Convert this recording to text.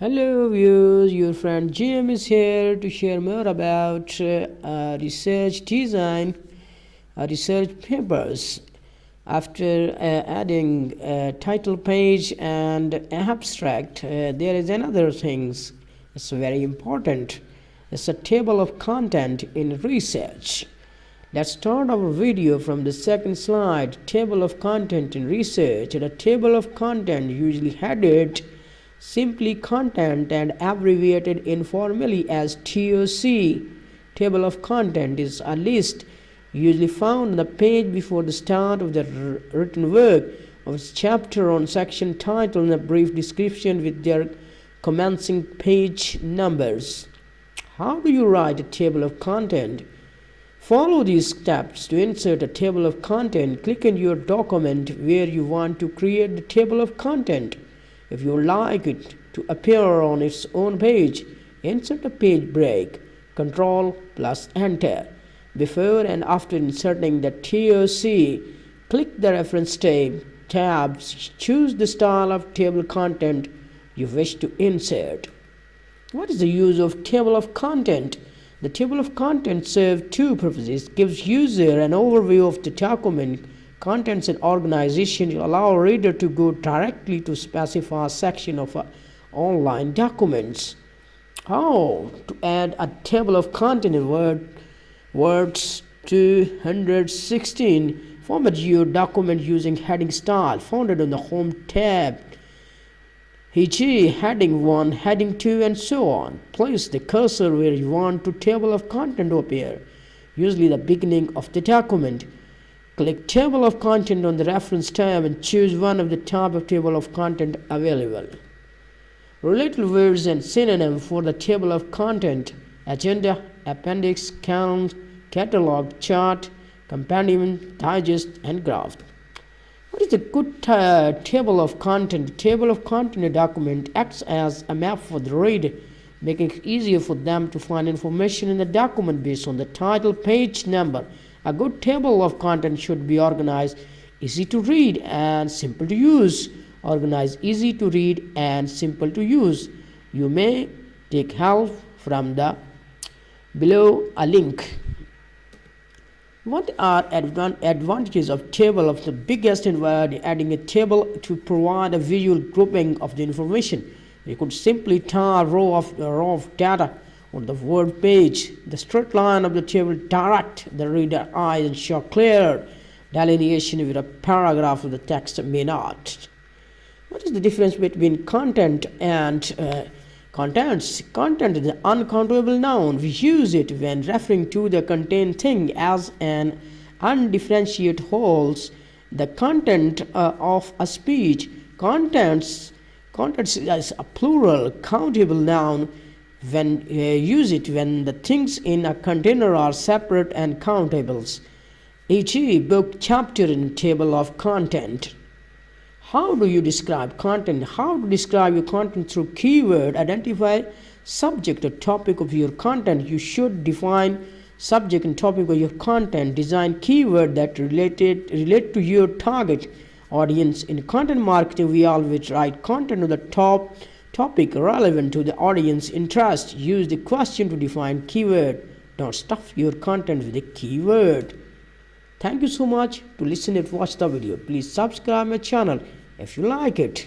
Hello viewers, your friend Jim is here to share more about research design, research papers. After adding title page and abstract, there is another things. It's very important. It's a table of content in research. Let's start our video from the second slide. Table of content in research. The table of content usually headed simply content and abbreviated informally as TOC. Table of content is a list usually found on the page before the start of the written work of its chapter on section title and a brief description with their commencing page numbers. How do you write a table of content? Follow these steps to insert a table of content. Click in your document where you want to create the table of content. If you like it to appear on its own page, insert a page break. Control plus Enter. Before and after inserting the TOC, click the Reference tab. Choose the style of table content you wish to insert. What is the use of table of content? The table of content serves two purposes. It gives user an overview of the document contents and organization. To allow a reader to go directly to specify section of online documents. How to add a table of content in Words 216. Format your document using heading style founded on the Home tab, e.g. heading 1, heading 2, and so on. Place the cursor where you want the table of content to appear, usually the beginning of the document. Click Table of Content on the Reference tab and choose one of the type of table of content available. Related words and synonyms for the table of content: agenda, appendix, count, catalog, chart, compendium, digest, and graph. What is a good table of content? The table of content in a document acts as a map for the reader, making it easier for them to find information in the document based on the title, page number. A good table of content should be organized, easy to read, and simple to use. Organized, easy to read, and simple to use. You may take help from the below a link. What are advantages of table? Of the biggest advantage, adding a table to provide a visual grouping of the information. You could simply tie a row of data on the word page. The straight line of the table direct the reader eyes and show clear delineation with a paragraph of the text may not. What is the difference between content and contents? Content is an uncountable noun. We use it when referring to the contained thing as an undifferentiated wholes. The content of a speech. Contents is a plural countable noun. When use it when the things in a container are separate and countables, e.g. book, chapter, and table of content. How do you describe content? How to describe your content? Through keyword. Identify subject or topic of your content. You should define subject and topic of your content. Design keyword that relate to your target audience. In content marketing, we always write content on the topic relevant to the audience interest. Use the question to define keyword. Don't stuff your content with a keyword. Thank you so much to listen and watch the video. Please subscribe my channel if you like it.